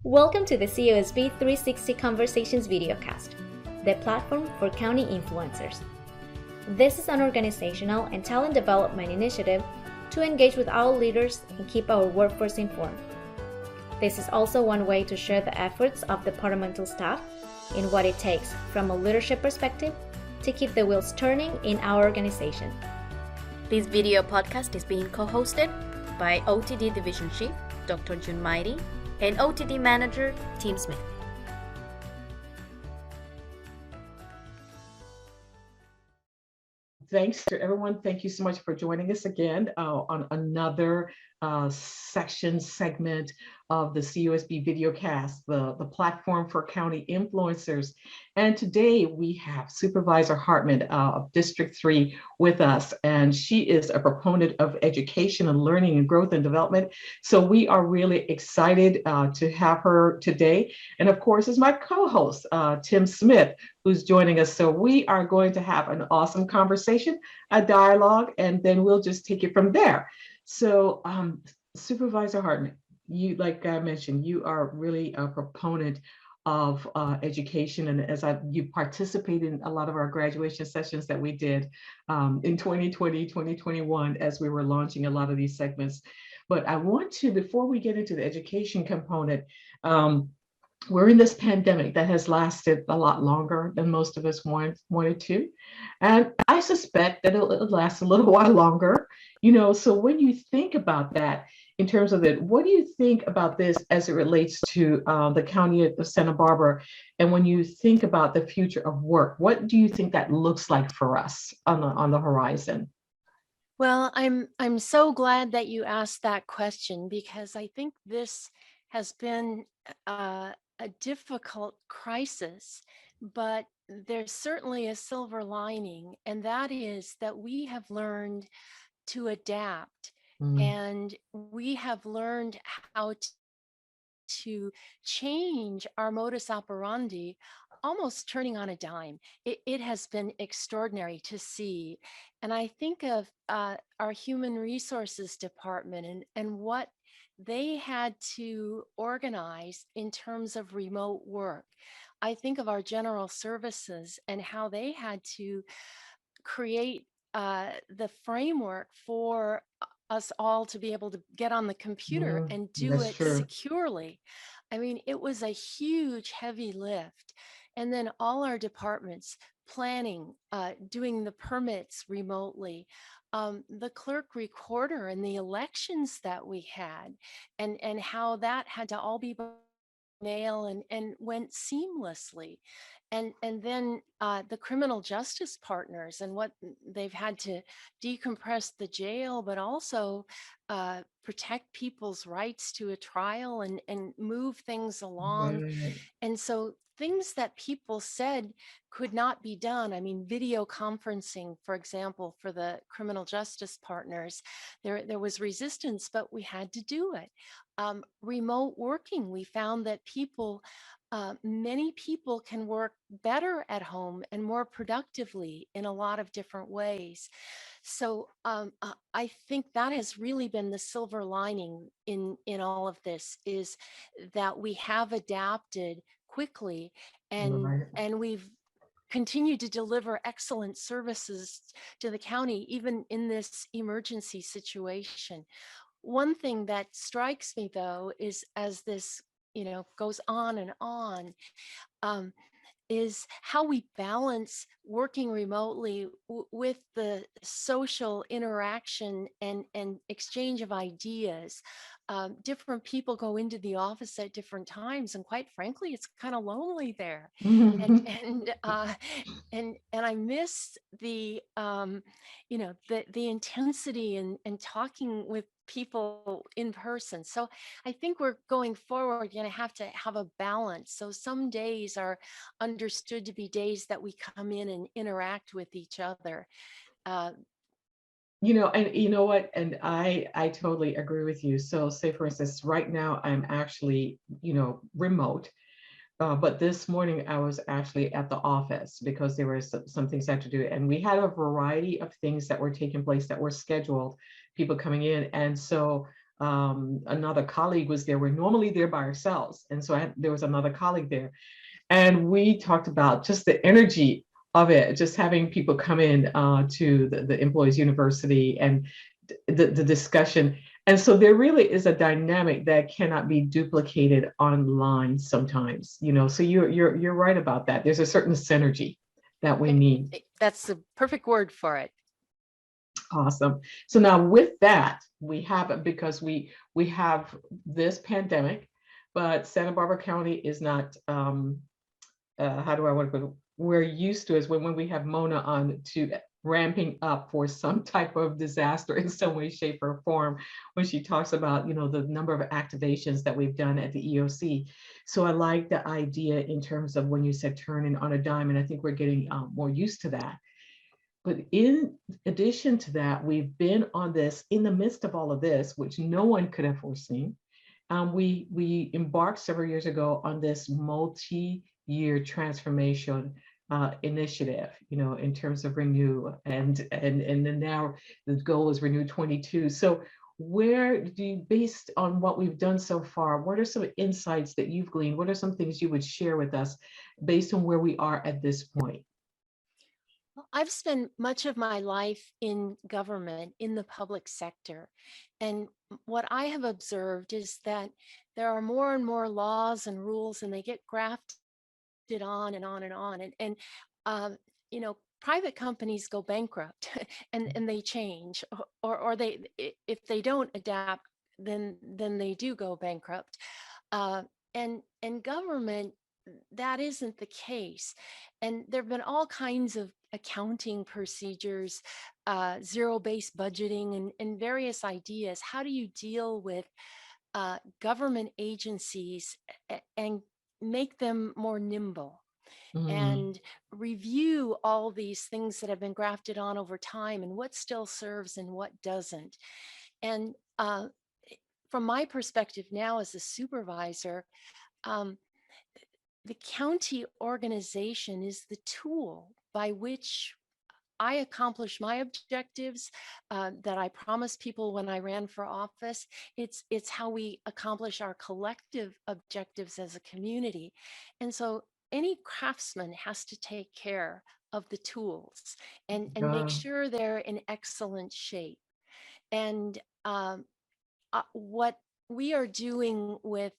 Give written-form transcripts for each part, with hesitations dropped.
Welcome to the COSB 360 Conversations videocast, the platform for county influencers. This is an organizational and talent development initiative to engage with all leaders and keep our workforce informed. This is also one way to share the efforts of departmental staff in what it takes from a leadership perspective to keep the wheels turning in our organization. This video podcast is being co-hosted by OTD Division Chief, Dr. Joan Hartmann, and OTD Manager, Tim Smith. Thanks to everyone. Thank you so much for joining us again on another segment of the COSB videocast, the platform for county influencers. And today we have Supervisor Hartmann of District 3 with us, and she is a proponent of education and learning and growth and development. So we are really excited to have her today. And of course, is my co-host, Tim Smith, who's joining us. So we are going to have an awesome conversation, a dialogue, and then we'll just take it from there. So Supervisor Hartmann, you, like I mentioned, you are really a proponent of education, and you participated in a lot of our graduation sessions that we did in 2020, 2021, as we were launching a lot of these segments. But I want to, before we get into the education component, we're in this pandemic that has lasted a lot longer than most of us wanted to. And I suspect that it'll last a little while longer. So when you think about that, in terms of it, what do you think about this as it relates to the county of Santa Barbara? And when you think about the future of work, what do you think that looks like for us on the horizon? Well, I'm so glad that you asked that question, because I think this has been a difficult crisis, but there's certainly a silver lining, and that is that we have learned to adapt, and we have learned how to change our modus operandi, almost turning on a dime. It has been extraordinary to see. And I think of our human resources department and what they had to organize in terms of remote work. I think of our general services and how they had to create the framework for us all to be able to get on the computer and do That's it true. securely. I mean, it was a huge, heavy lift. And then all our departments planning, doing the permits remotely, the clerk recorder and the elections that we had, and how that had to all be by mail and went seamlessly. And then the criminal justice partners and what they've had to decompress the jail, but also protect people's rights to a trial and move things along. Right. And so things that people said could not be done. I mean, video conferencing, for example, for the criminal justice partners, there was resistance, but we had to do it. Remote working, we found that many people can work better at home and more productively in a lot of different ways. So I think that has really been the silver lining in all of this, is that we have adapted quickly and Right. we've continued to deliver excellent services to the county, even in this emergency situation. One thing that strikes me, though, is as this goes on and on, is how we balance working remotely with the social interaction and exchange of ideas. Different people go into the office at different times, and quite frankly, it's kind of lonely there. And I miss the the intensity and talking with people in person. So I think we're going forward going to have a balance. So some days are understood to be days that we come in and interact with each other. And you know what? And I totally agree with you. So say, for instance, right now I'm actually, remote. But this morning I was actually at the office because there were some things I had to do. And we had a variety of things that were taking place that were scheduled, people coming in. And so another colleague was there. We're normally there by ourselves. And so there was another colleague there. And we talked about just the energy of it, just having people come in to the Employees University and the discussion. And so there really is a dynamic that cannot be duplicated online sometimes, so you're right about that. There's a certain synergy that we need. That's the perfect word for it. Awesome. So now with that, we have, because we have this pandemic, but Santa Barbara County is not, how do I want to put it? We're used to is when we have Mona on to ramping up for some type of disaster in some way, shape, or form, when she talks about, the number of activations that we've done at the EOC. So I like the idea in terms of when you said turning on a dime, and I think we're getting more used to that. But in addition to that, we've been on this, in the midst of all of this, which no one could have foreseen. We embarked several years ago on this multi-year transformation initiative, in terms of Renew, and then now the goal is Renew 22. So where do you, based on what we've done so far, what are some insights that you've gleaned? What are some things you would share with us based on where we are at this point? Well, I've spent much of my life in government, in the public sector. And what I have observed is that there are more and more laws and rules, and they get grafted on and on and on. Private companies go bankrupt and they change, or they, if they don't adapt, then they do go bankrupt. And government, that isn't the case. And there have been all kinds of accounting procedures, zero-based budgeting, and various ideas. How do you deal with government agencies and make them more nimble? And review all these things that have been grafted on over time, and what still serves and what doesn't. And from my perspective now as a supervisor, the county organization is the tool by which I accomplish my objectives that I promised people when I ran for office. It's how we accomplish our collective objectives as a community. And so any craftsman has to take care of the tools and make sure they're in excellent shape. And what we are doing with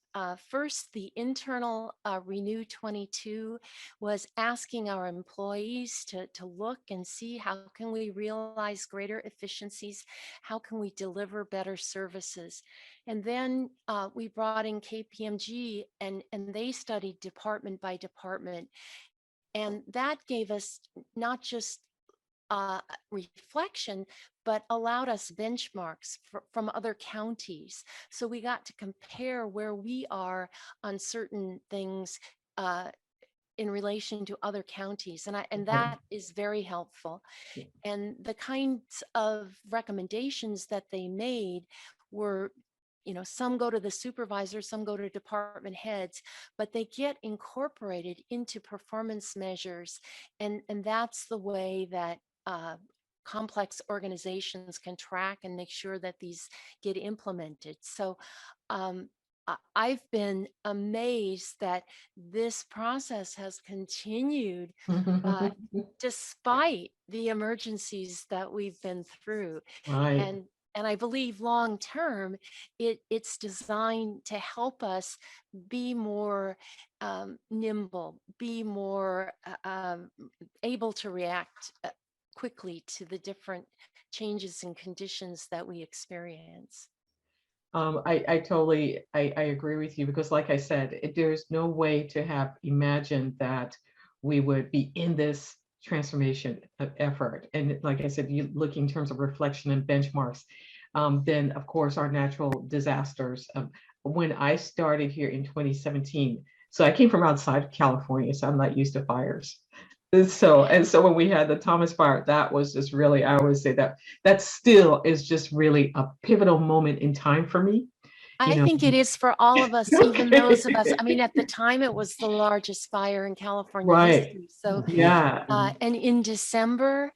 first the internal Renew 22 was asking our employees to look and see how can we realize greater efficiencies, how can we deliver better services. And then we brought in KPMG, and they studied department by department. And that gave us not just reflection, but allowed us benchmarks from other counties. So we got to compare where we are on certain things in relation to other counties. And that is very helpful. And the kinds of recommendations that they made were, some go to the supervisor, some go to department heads, but they get incorporated into performance measures. And that's the way that complex organizations can track and make sure that these get implemented. So I've been amazed that this process has continued despite the emergencies that we've been through. Right. And I believe long term, it's designed to help us be more nimble, be more able to react quickly to the different changes and conditions that we experience. I totally agree with you, because like I said, there's no way to have imagined that we would be in this transformation effort. And like I said, you look in terms of reflection and benchmarks, then of course our natural disasters. When I started here in 2017, so I came from outside California, so I'm not used to fires. So when we had the Thomas fire, that was just really, I always say that still is just really a pivotal moment in time for me. I think it is for all of us, even those of us. I mean, at the time, it was the largest fire in California Right. history. So, Yeah. and in December,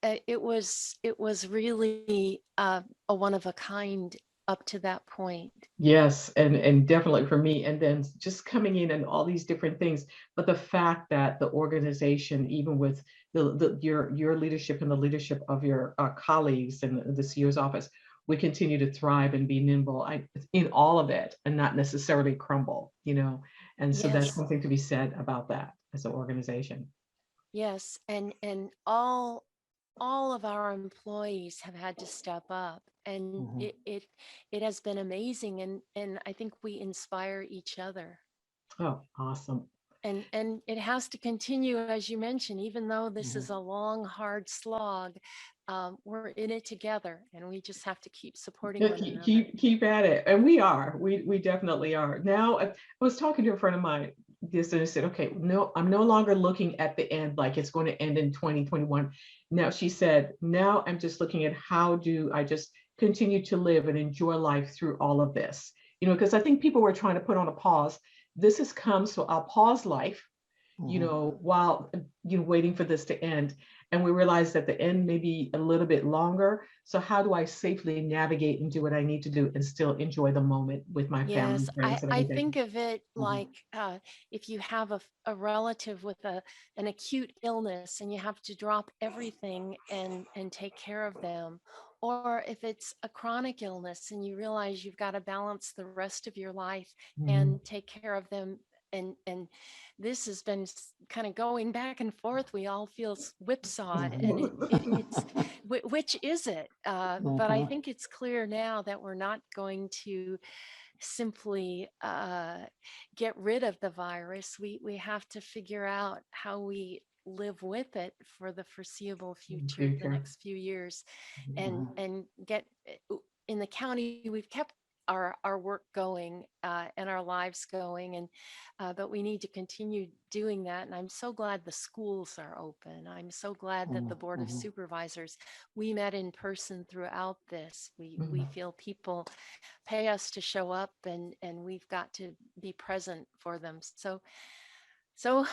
it was really a one of a kind up to that point. Yes, and definitely for me, and then just coming in and all these different things. But the fact that the organization, even with your leadership and the leadership of your colleagues and the CEO's office, we continue to thrive and be nimble in all of it and not necessarily crumble, you know. And so that's Yes, something to be said about that as an organization. yes, and all of our employees have had to step up, and Mhm. it has been amazing, and I think we inspire each other. Oh, awesome. And it has to continue, as you mentioned, even though this Mhm. is a long, hard slog, we're in it together, and we just have to keep supporting Yeah, one keep, another. keep at it. And we are. We definitely are. Now, I was talking to a friend of mine this and I said, okay, no, I'm no longer looking at the end like it's going to end in 2021. Now she said, now I'm just looking at how do I just continue to live and enjoy life through all of this. You know, because I think people were trying to put on a pause. This has come, so I'll pause life, you Mhm. know, while waiting for this to end. And we realized that the end may be a little bit longer. So how do I safely navigate and do what I need to do and still enjoy the moment with my family, Yes, friends, and I everything? think of it Mhm. like if you have a relative with an acute illness and you have to drop everything and take care of them, or if it's a chronic illness and you realize you've got to balance the rest of your life Mhm. and take care of them. And this has been kind of going back and forth. We all feel whipsawed, and it's which is it? But I Mhm. think it's clear now that we're not going to simply get rid of the virus. We have to figure out how we live with it for the foreseeable future, the Future. next few years, Mhm. and get in the county. We've kept our work going and our lives going, and but we need to continue doing that. And I'm so glad the schools are open. I'm so glad that the Board of Mhm. Supervisors, we met in person throughout this. We Mhm. feel people pay us to show up, and we've got to be present for them. So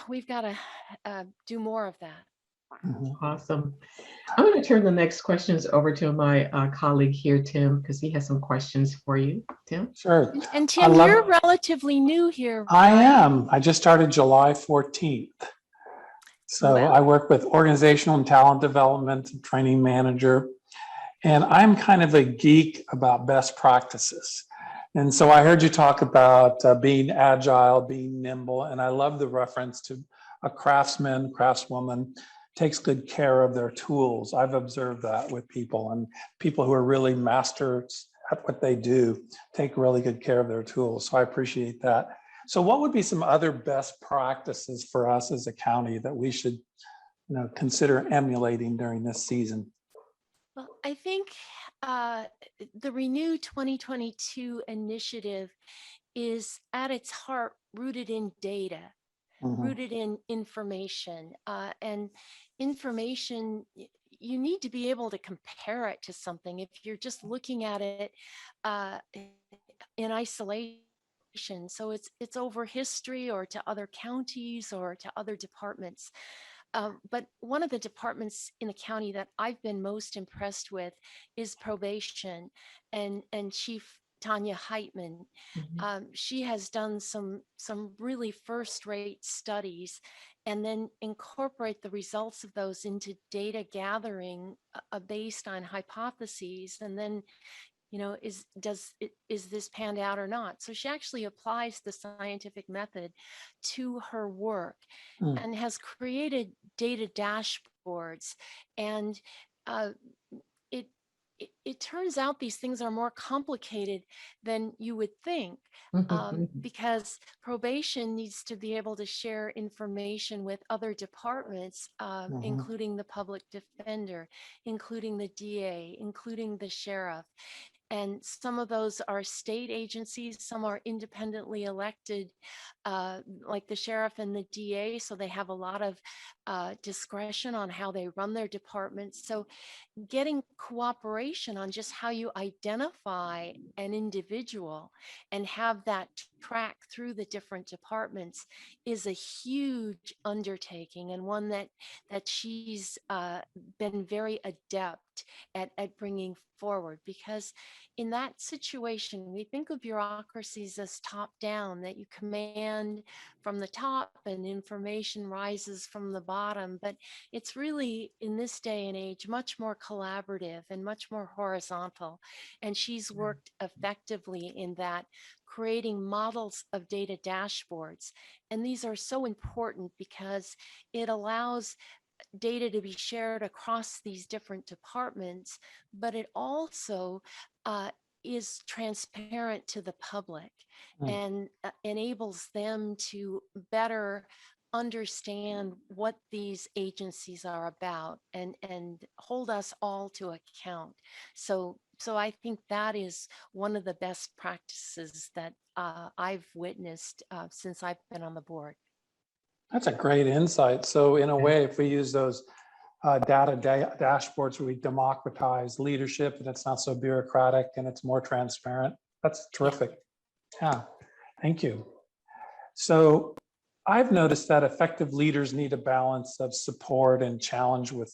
we've got to do more of that. Mhm. Awesome. I'm going to turn the next questions over to my colleague here, Tim, because he has some questions for you. Tim? Sure. And I Tim, you're love, relatively new here, I right? am. I just started July 14th. So Well, I work with organizational and talent development, training manager, and I'm kind of a geek about best practices. And so I heard you talk about being agile, being nimble, and I love the reference to a craftsman, craftswoman takes good care of their tools. I've observed that with people, and people who are really masters at what they do take really good care of their tools. So I appreciate that. So what would be some other best practices for us as a county that we should, consider emulating during this season? well, I think uh, the Renew 2022 initiative is at its heart rooted in data, Mhm. rooted in information, and information. You need to be able to compare it to something. If you're just looking at it uh, in isolation, so it's over history or to other counties or to other departments. But one of the departments in the county that I've been most impressed with is probation, and Chief Tanya Heitman. Mhm. She has done some really first-rate studies, and then incorporate the results of those into data gathering based on hypotheses, and then is this panned out or not. So she actually applies the scientific method to her work Mm. and has created data dashboards. And uh, it, it turns out these things are more complicated than you would think, Mhm. because probation needs to be able to share information with other departments, Mhm. including the public defender, including the DA, including the sheriff. And some of those are state agencies, some are independently elected, like the sheriff and the DA. So they have a lot of discretion on how they run their departments. So getting cooperation on just how you identify an individual and have that track through the different departments is a huge undertaking, and one that she's been very adept at bringing forward. Because in that situation, we think of bureaucracies as top down, that you command from the top and information rises from the bottom. But it's really, in this day and age, much more collaborative and much more horizontal. And she's worked effectively in that, creating models of data dashboards. And these are so important because it allows data to be shared across these different departments, but it also is transparent to the public and enables them to better understand what these agencies are about and hold us all to account. So I think that is one of the best practices that I've witnessed since I've been on the board. That's a great insight. So in a way, if we use those dashboards where we democratize leadership and it's not so bureaucratic and it's more transparent, that's terrific. Yeah, thank you. So I've noticed that effective leaders need a balance of support and challenge with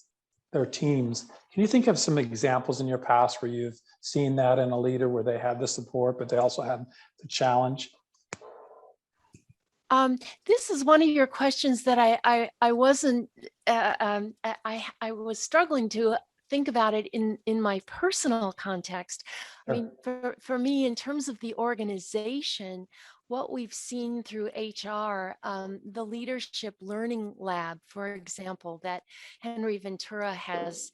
their teams. Can you think of some examples in your past where you've seen that in a leader, where they had the support, but they also had the challenge? This is one of your questions that I wasn't, I was struggling to think about it in my personal context. I mean, for me, in terms of the organization, what we've seen through HR, the Leadership Learning Lab, for example, that Henry Ventura has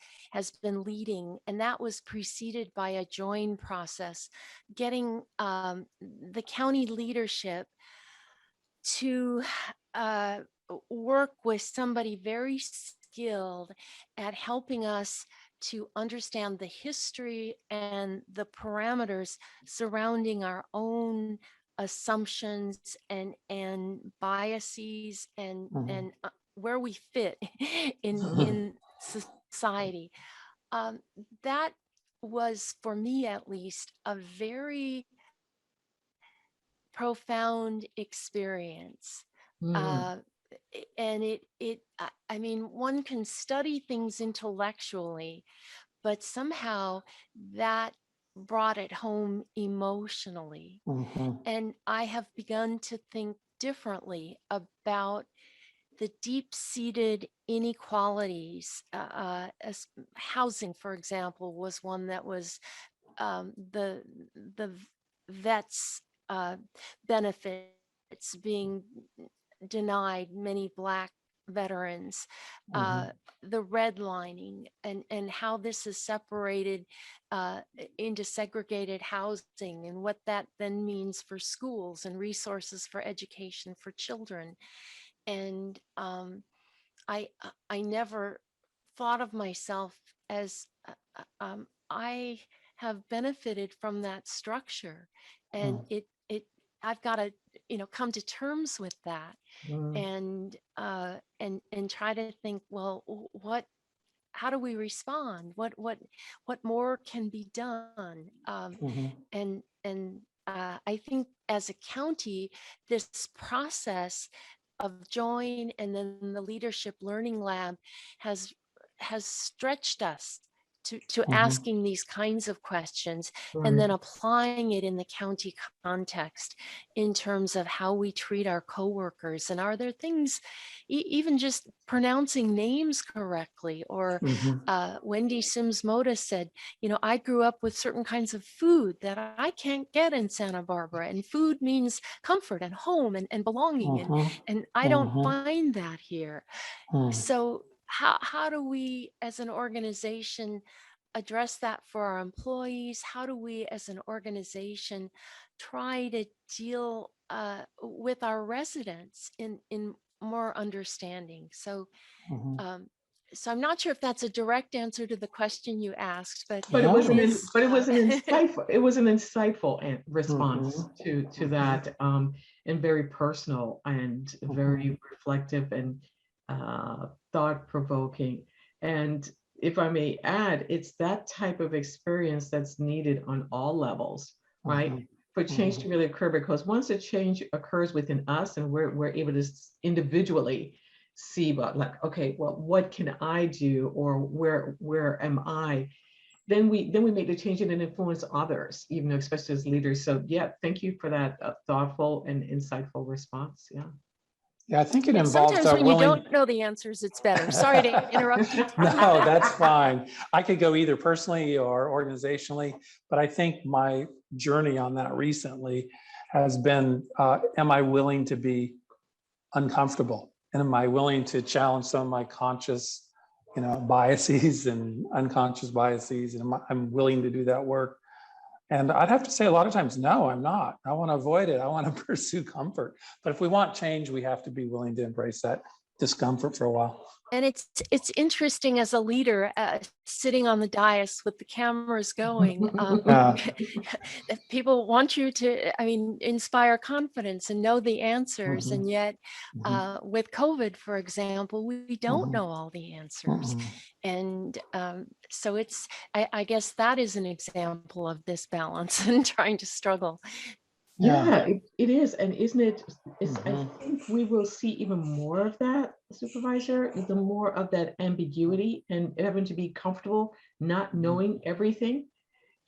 been leading, and that was preceded by a join process, getting the county leadership to work with somebody very skilled at helping us to understand the history and the parameters surrounding our own assumptions and biases and where we fit in society. That was, for me at least, a very profound experience. And I mean, one can study things intellectually, but somehow that brought it home emotionally. And I have begun to think differently about the deep-seated inequalities. As housing, for example, was one that was the vets benefits being denied many Black veterans, the redlining, and how this is separated into segregated housing, and what that then means for schools and resources for education for children. And I never thought of myself as I have benefited from that structure, and I've got to come to terms with that, and try to think, well, how do we respond? What more can be done? I think as a county, this process of join and then the Leadership Learning Lab has stretched us to asking these kinds of questions, and then applying it in the county context in terms of how we treat our coworkers. And are there things, even just pronouncing names correctly, or Wendy Sims Moda said, I grew up with certain kinds of food that I can't get in Santa Barbara, and food means comfort and home and belonging, and I don't find that here. So how do we as an organization address that for our employees? How do we as an organization try to deal with our residents in more understanding? So so I'm not sure if that's a direct answer to the question you asked, but it was an insightful, response to that, and very personal and very reflective and thought-provoking. And if I may add, it's that type of experience that's needed on all levels, right? for change to really occur, because once a change occurs within us and we're able to individually see about, like, okay, well, what can I do, or where am I, then we make the change and then influence others, even especially as leaders. So yeah, thank you for that thoughtful and insightful response. Yeah. Yeah, I think it And involves sometimes when you willing. don't know the answers, it's better. Sorry to interrupt you. No, that's fine. I could go either personally or organizationally, but I think my journey on that recently has been, am I willing to be uncomfortable? And am I willing to challenge some of my conscious, biases and unconscious biases? And I'm willing to do that work. And I'd have to say a lot of times, no, I'm not. I want to avoid it. I want to pursue comfort. But if we want change, we have to be willing to embrace that discomfort for a while. And it's interesting as a leader, sitting on the dais with the cameras going. People want you to, inspire confidence and know the answers. And yet with COVID, for example, we don't know all the answers. And so I guess that is an example of this balance and trying to struggle. Yeah, it is. And isn't it, I think we will see even more of that, Supervisor, the more of that ambiguity and having to be comfortable not knowing everything,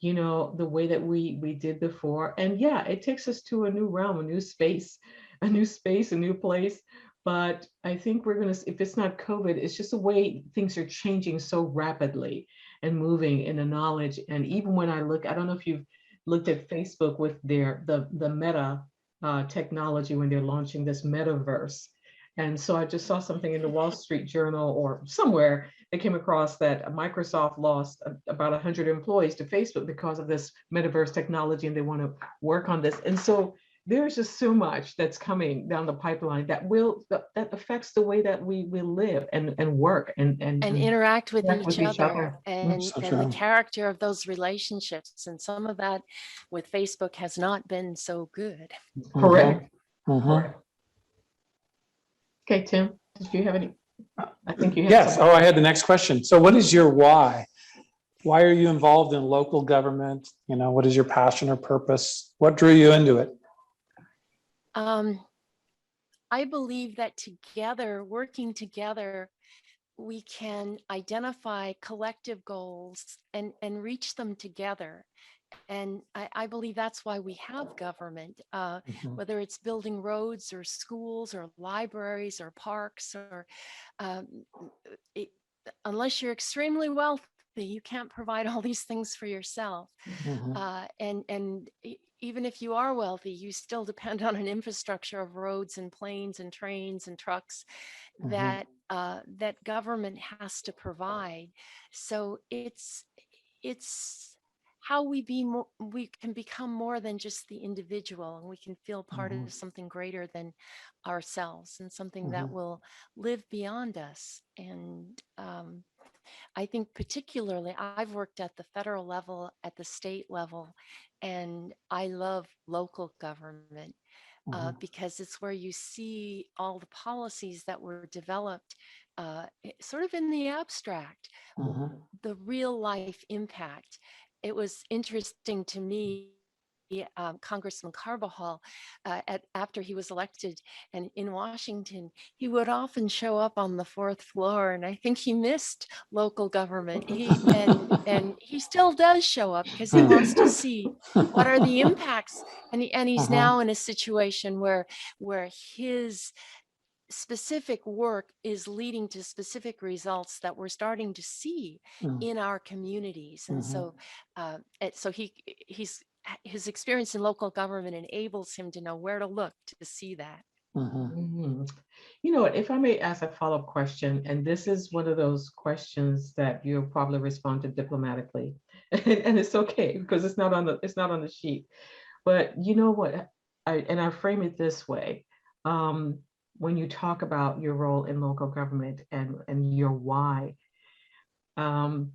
the way that we did before. And yeah, it takes us to a new realm, a new space, a new place. But I think we're going to, if it's not COVID, it's just the way things are changing so rapidly and moving in the knowledge. And even when I don't know if you've looked at Facebook with the Meta technology, when they're launching this metaverse. And so I just saw something in the Wall Street Journal or somewhere that came across that Microsoft lost about 100 employees to Facebook because of this metaverse technology, and they want to work on this. And so there's just so much that's coming down the pipeline that affects the way that we live and work and interact with each other. And So the character of those relationships. And some of that with Facebook has not been so good. Correct. Correct. Okay, Tim, did you have any? I think you had. Yes. I had the next question. So what is your why? Why are you involved in local government? What is your passion or purpose? What drew you into it? I believe that working together, we can identify collective goals and reach them together. And I believe that's why we have government, whether it's building roads or schools or libraries or parks, or unless you're extremely wealthy, you can't provide all these things for yourself. And even if you are wealthy, you still depend on an infrastructure of roads and planes and trains and trucks that government has to provide. So it's how we can become more than just the individual, and we can feel part of something greater than ourselves, and something that will live beyond us. And I think particularly, I've worked at the federal level, at the state level, and I love local government because it's where you see all the policies that were developed sort of in the abstract, the real life impact. It was interesting to me, Congressman Carbajal, after he was elected and in Washington, he would often show up on the fourth floor, and I think he missed local government. And he still does show up because he wants to see what are the impacts. And he's now in a situation where his specific work is leading to specific results that we're starting to see in our communities. And so his experience in local government enables him to know where to look to see that. You know what, if I may ask a follow-up question, and this is one of those questions that you'll probably respond to diplomatically, and it's okay because it's not on the sheet. But you know what, I frame it this way. When you talk about your role in local government and your why, how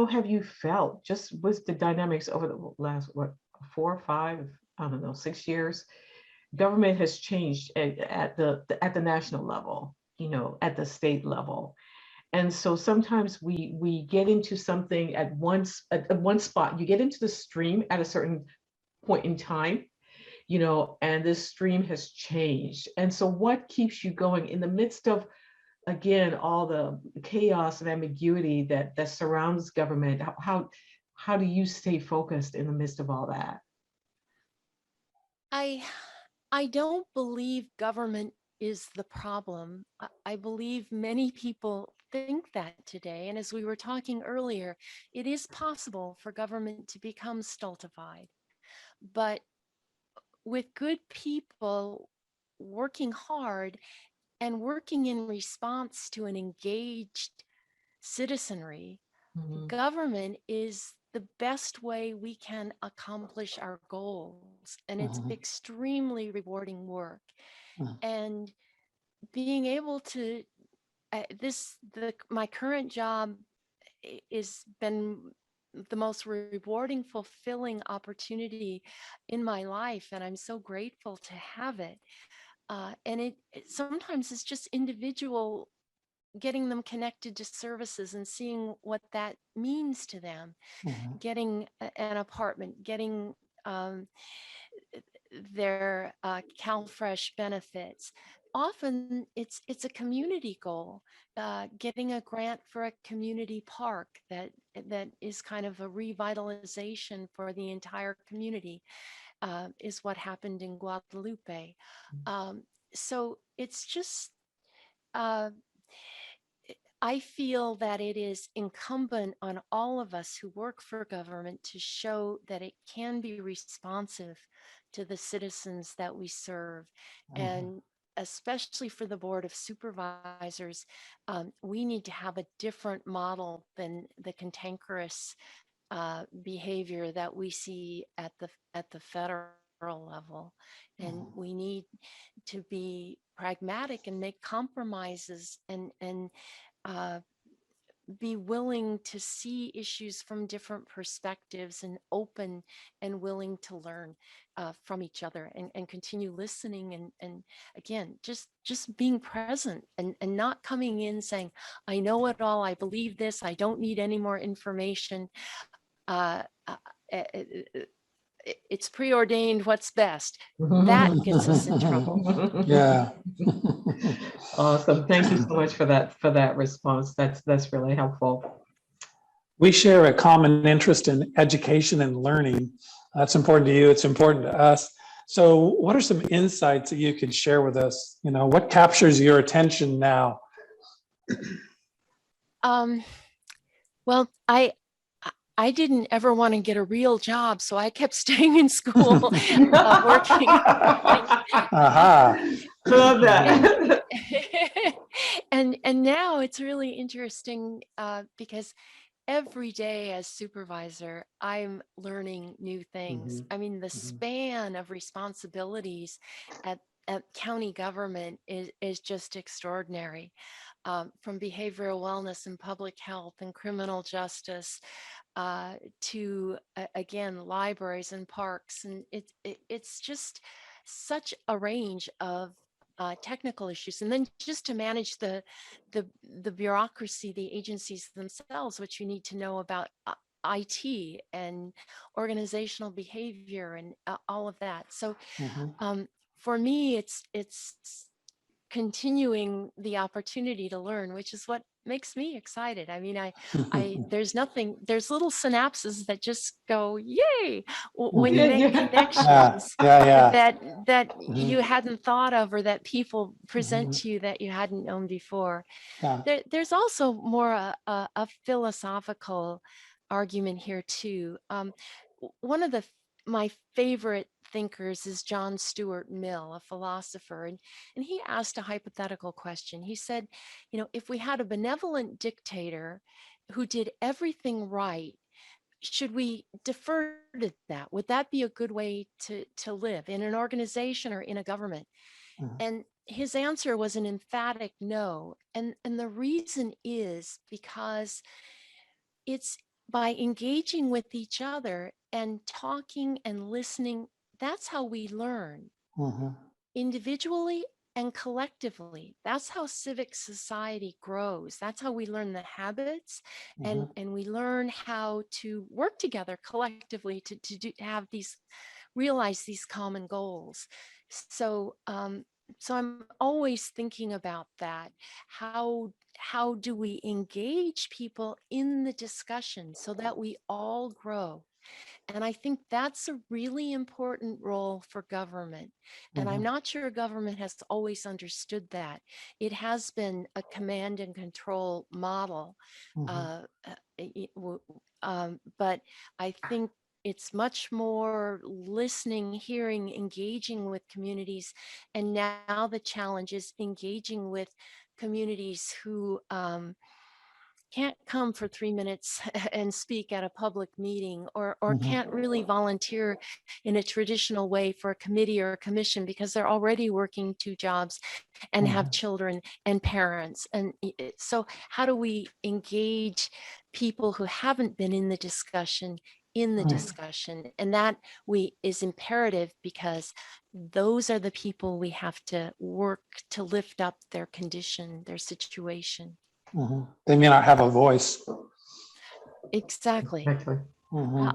have you felt just with the dynamics over the last 4 or 5, 6 years? Government has changed at the national level, at the state level. And so sometimes we get into something at one spot. You get into the stream at a certain point in time, and this stream has changed. And so what keeps you going in the midst of, again, all the chaos and ambiguity that surrounds government? How do you stay focused in the midst of all that? I don't believe government is the problem. I believe many people think that today. And as we were talking earlier, it is possible for government to become stultified. But with good people working hard and working in response to an engaged citizenry, Mhm. government is the best way we can accomplish our goals. And it's Mhm. extremely rewarding work. Mhm. And being able to, my current job is been the most rewarding, fulfilling opportunity in my life. And I'm so grateful to have it. And sometimes it's just individual, getting them connected to services and seeing what that means to them, Mhm. getting an apartment, getting their CalFresh benefits. Often it's a community goal, getting a grant for a community park that is kind of a revitalization for the entire community, is what happened in Guadalupe. Um, so it's just, uh, I feel that it is incumbent on all of us who work for government to show that it can be responsive to the citizens that we serve. Mhm. And especially for the Board of Supervisors, we need to have a different model than the cantankerous behavior that we see at the federal level. And we need to be pragmatic and make compromises, and uh, be willing to see issues from different perspectives, and open and willing to learn from each other, and continue listening, and again, just being present, and not coming in saying, I know it all, I believe this, I don't need any more information. uh, uh, uh, uh, it's preordained what's best. That gets us in trouble. Yeah. Awesome. Thank you so much for that response. That's really helpful. We share a common interest in education and learning. That's important to you. It's important to us. So what are some insights that you could share with us? What captures your attention now? Um, well, I didn't ever want to get a real job, so I kept staying in school, working. Aha. Love that. And now it's really interesting, because every day as supervisor, I'm learning new things. Mhm. I mean, the Mhm. span of responsibilities at county government is just extraordinary. From behavioral wellness and public health and criminal justice, to again, libraries and parks, and it's just such a range of technical issues, and then just to manage the bureaucracy, the agencies themselves, which you need to know about IT and organizational behavior, and all of that. So Mhm. for me, it's continuing the opportunity to learn, which is what makes me excited. I mean, there's little synapses that just go, yay, when you Yeah, make yeah. connections Yeah. that Mhm. you hadn't thought of, or that people present Mhm. to you that you hadn't known before. Yeah. There's also more a philosophical argument here too. One of my favorite thinkers is John Stuart Mill, a philosopher, and he asked a hypothetical question. He said, if we had a benevolent dictator who did everything right, should we defer to that? Would that be a good way to live in an organization or in a government? Mhm. And his answer was an emphatic no. And the reason is because it's by engaging with each other and talking and listening, that's how we learn, Mhm. individually and collectively. That's how civic society grows. That's how we learn the habits, and Mhm. we learn how to work together collectively to have these realize these common goals. So, so I'm always thinking about that. How do we engage people in the discussion so that we all grow? And I think that's a really important role for government. And I'm not sure government has always understood that. It has been a command and control model. But I think it's much more listening, hearing, engaging with communities. And now the challenge is engaging with communities who can't come for 3 minutes and speak at a public meeting, or can't really volunteer in a traditional way for a committee or a commission because they're already working 2 jobs and have children and parents. And so how do we engage people who haven't been in the discussion in the discussion? And that is imperative, because those are the people we have to work to lift up their condition, their situation. They may not have a voice. Exactly. Exactly.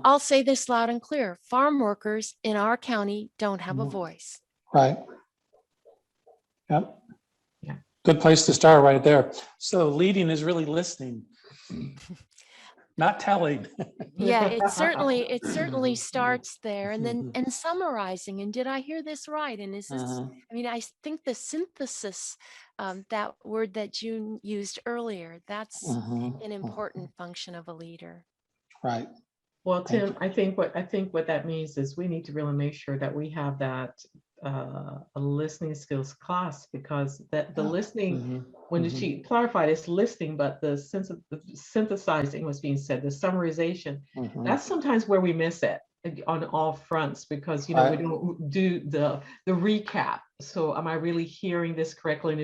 I'll say this loud and clear. Farm workers in our county don't have a voice. Right. Yep. Yeah. Good place to start right there. So leading is really listening, not telling. Yeah, it certainly starts there, and then and summarizing. And did I hear this right? And is this? I mean, I think the synthesis, that word that June used earlier, that's an important function of a leader. Right. Well, Tim, I think what that means is we need to really make sure that we have that a listening skills class, because the listening, when she clarified, it's listening, but the sense of the synthesizing was being said, the summarization, that's sometimes where we miss it on all fronts, because we don't do the recap. So am I really hearing this correctly? And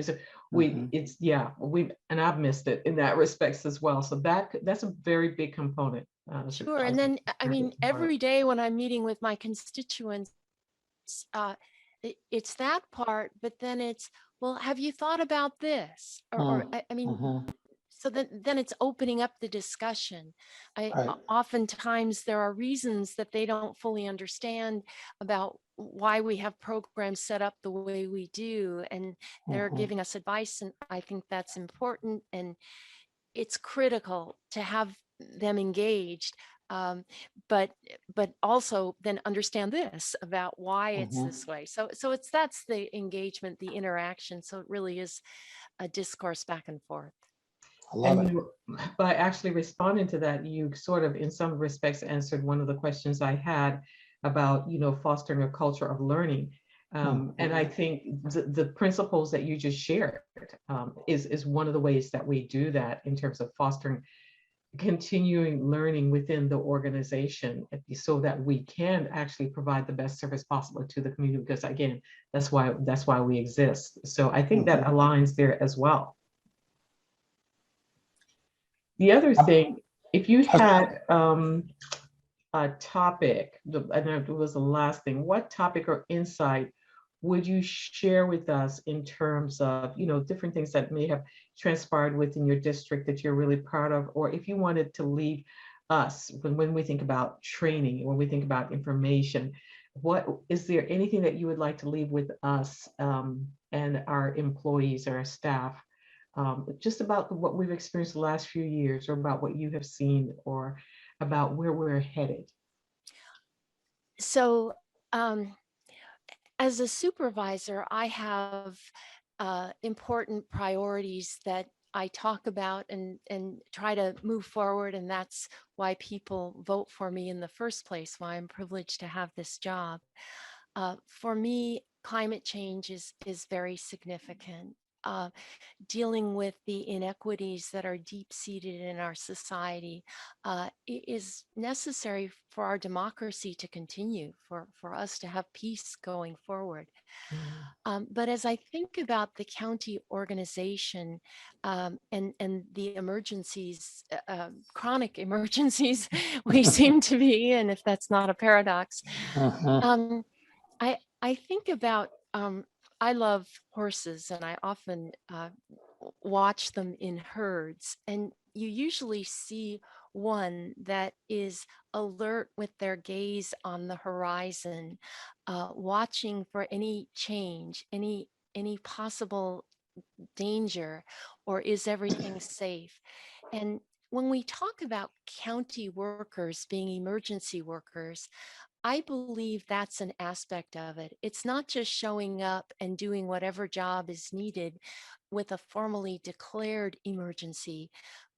and I've missed it in that respects as well. So that's a very big component. Sure. And then, I mean, every day when I'm meeting with my constituents, it's that part, but then it's, well, have you thought about this? I mean, so then it's opening up the discussion. Oftentimes there are reasons that they don't fully understand about why we have programs set up the way we do, and they're giving us advice, and I think that's important, and it's critical to have them engaged, but also then understand this about why it's this way. So that's the engagement, the interaction. So it really is a discourse back and forth. I love it. By actually responding to that, you sort of, in some respects, answered one of the questions I had about, fostering a culture of learning. And I think the principles that you just shared is one of the ways that we do that in terms of fostering continuing learning within the organization, so that we can actually provide the best service possible to the community, because again, that's why we exist. So I think that aligns there as well. The other thing, if you had a topic, and it was the last thing, what topic or insight would you share with us in terms of, different things that may have transpired within your district that you're really proud of, or if you wanted to leave us when we think about training, when we think about information, what is there anything that you would like to leave with us and our employees or our staff, just about what we've experienced the last few years, or about what you have seen, or about where we're headed? So, as a supervisor, I have important priorities that I talk about and try to move forward. And that's why people vote for me in the first place, why I'm privileged to have this job. For me, climate change is very significant. Dealing with the inequities that are deep-seated in our society is necessary for our democracy to continue, for us to have peace going forward. But as I think about the county organization and the emergencies, chronic emergencies we seem to be in, if that's not a paradox, I think about, I love horses, and I often watch them in herds, and you usually see one that is alert with their gaze on the horizon, watching for any change, any possible danger, or is everything safe? And when we talk about county workers being emergency workers, I believe that's an aspect of it. It's not just showing up and doing whatever job is needed with a formally declared emergency,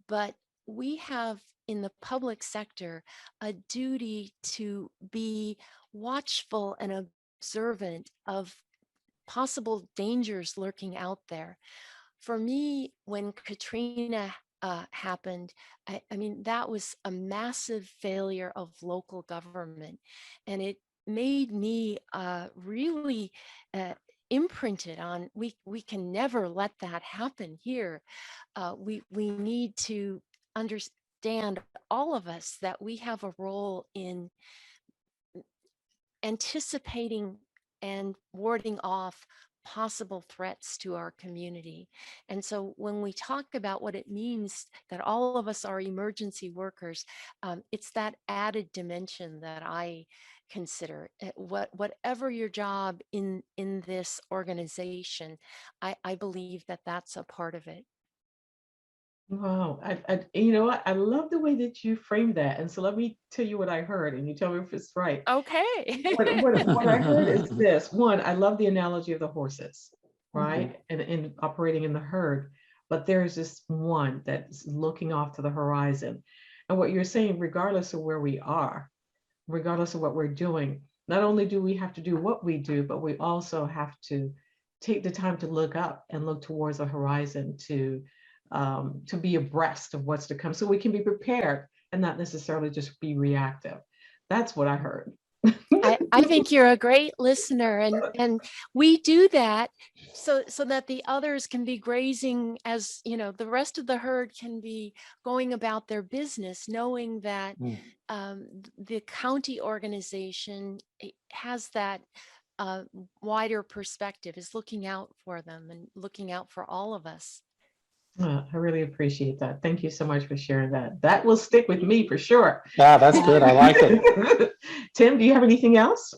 but we have in the public sector a duty to be watchful and observant of possible dangers lurking out there. For me, when Katrina happened, I mean, that was a massive failure of local government. And it made me really imprinted on, we can never let that happen here. We need to understand, all of us, that we have a role in anticipating and warding off possible threats to our community. And so when we talk about what it means that all of us are emergency workers, it's that added dimension that I consider. Whatever your job in this organization, I believe that that's a part of it. Wow. You know what? I love the way that you framed that. And so let me tell you what I heard, and you tell me if it's right. Okay. What I heard is this. One, I love the analogy of the horses, right? Mhm. And operating in the herd. But there's this one that's looking off to the horizon. And what you're saying, regardless of where we are, regardless of what we're doing, not only do we have to do what we do, but we also have to take the time to look up and look towards the horizon to be abreast of what's to come so we can be prepared and not necessarily just be reactive. That's what I heard. I think you're a great listener, and we do that so that the others can be grazing, as you know, the rest of the herd can be going about their business, knowing that Mm. the county organization has that wider perspective, is looking out for them and looking out for all of us. I really appreciate that. Thank you so much for sharing that. That will stick with me for sure. Yeah, that's good. I like it. Tim, do you have anything else?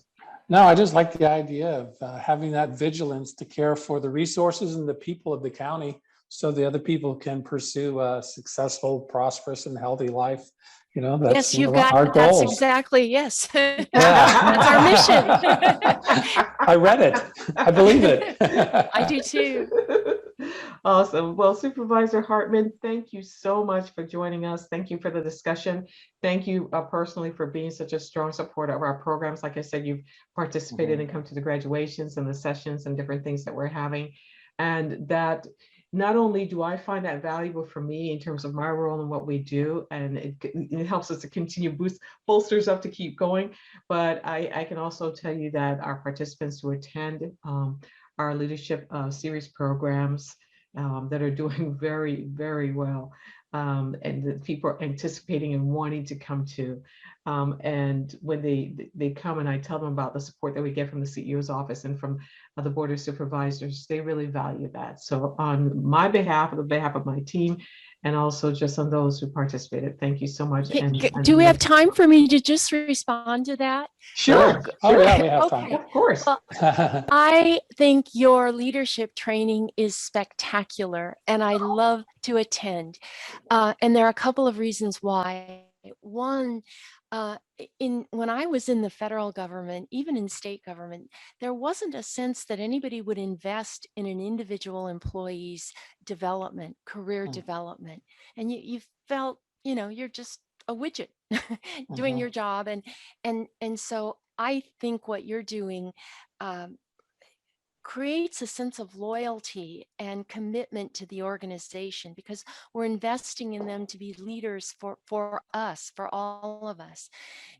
No, I just like the idea of having that vigilance to care for the resources and the people of the county so the other people can pursue a successful, prosperous, and healthy life. You know, that's Yes, you've one of got, our that's goals. exactly, yes. Yeah. That's our mission. I read it. I believe it. I do too. Awesome. Well, Supervisor Hartmann, thank you so much for joining us. Thank you for the discussion. Thank you personally for being such a strong supporter of our programs. Like I said, you've participated and come to the graduations and the sessions and different things that we're having. And that not only do I find that valuable for me in terms of my role and what we do, and it helps us to continue bolsters up to keep going, but I can also tell you that our participants who attend our leadership series programs that are doing very, very well, and that people are anticipating and wanting to come to. And when they come and I tell them about the support that we get from the CEO's office and from the Board of Supervisors, they really value that. So on my behalf, on the behalf of my team, and also just on those who participated, thank you so much. Do we have time for me to just respond to that? Sure. Oh, yeah, we have time. Okay. Of course. Well, I think your leadership training is spectacular, and I love to attend. And there are a couple of reasons why. One, when I was in the federal government, even in state government, there wasn't a sense that anybody would invest in an individual employee's development, career development. And you felt, you know, you're just a widget doing your job. And so I think what you're doing creates a sense of loyalty and commitment to the organization, because we're investing in them to be leaders for us, for all of us.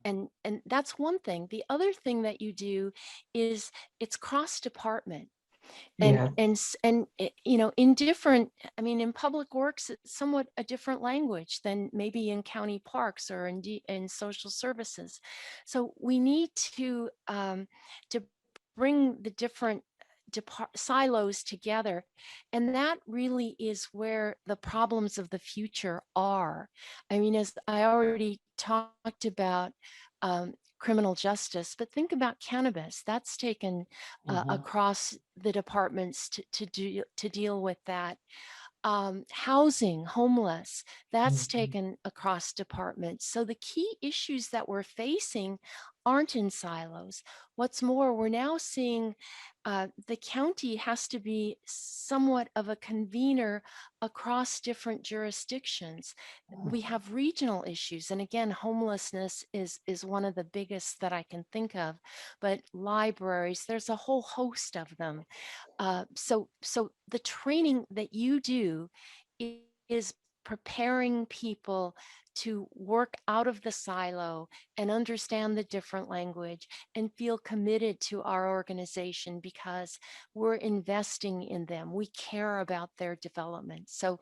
And that's one thing. The other thing that you do is it's cross department. Yeah. And you know, in different, I mean, in public works, it's somewhat a different language than maybe in county parks or in social services. So we need to bring the different silos together. And that really is where the problems of the future are. I mean, as I already talked about, criminal justice, but think about cannabis. That's taken across the departments to deal with that. Housing, homeless, that's taken across departments. So the key issues that we're facing aren't in silos. What's more, we're now seeing the county has to be somewhat of a convener across different jurisdictions. We have regional issues, and again, homelessness is one of the biggest that I can think of, but libraries, there's a whole host of them. So the training that you do is preparing people to work out of the silo and understand the different language and feel committed to our organization because we're investing in them. We care about their development. So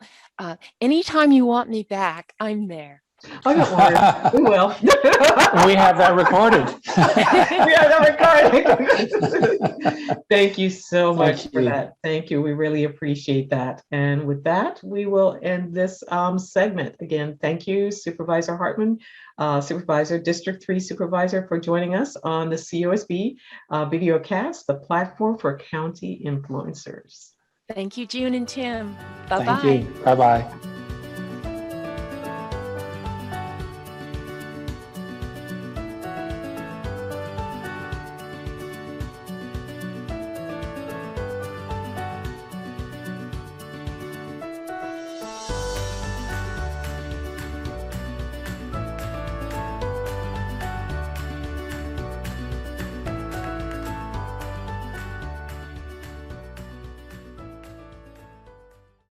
anytime you want me back, I'm there. Oh, don't worry, we will. We have that recorded. We have that recorded. Thank you so much for that. Thank you. We really appreciate that. And with that, we will end this segment. Again, thank you, Supervisor Hartmann, Supervisor, District 3 Supervisor, for joining us on the CUSB video cast, the platform for county influencers. Thank you, June and Tim. Bye-bye. Thank you. Bye-bye.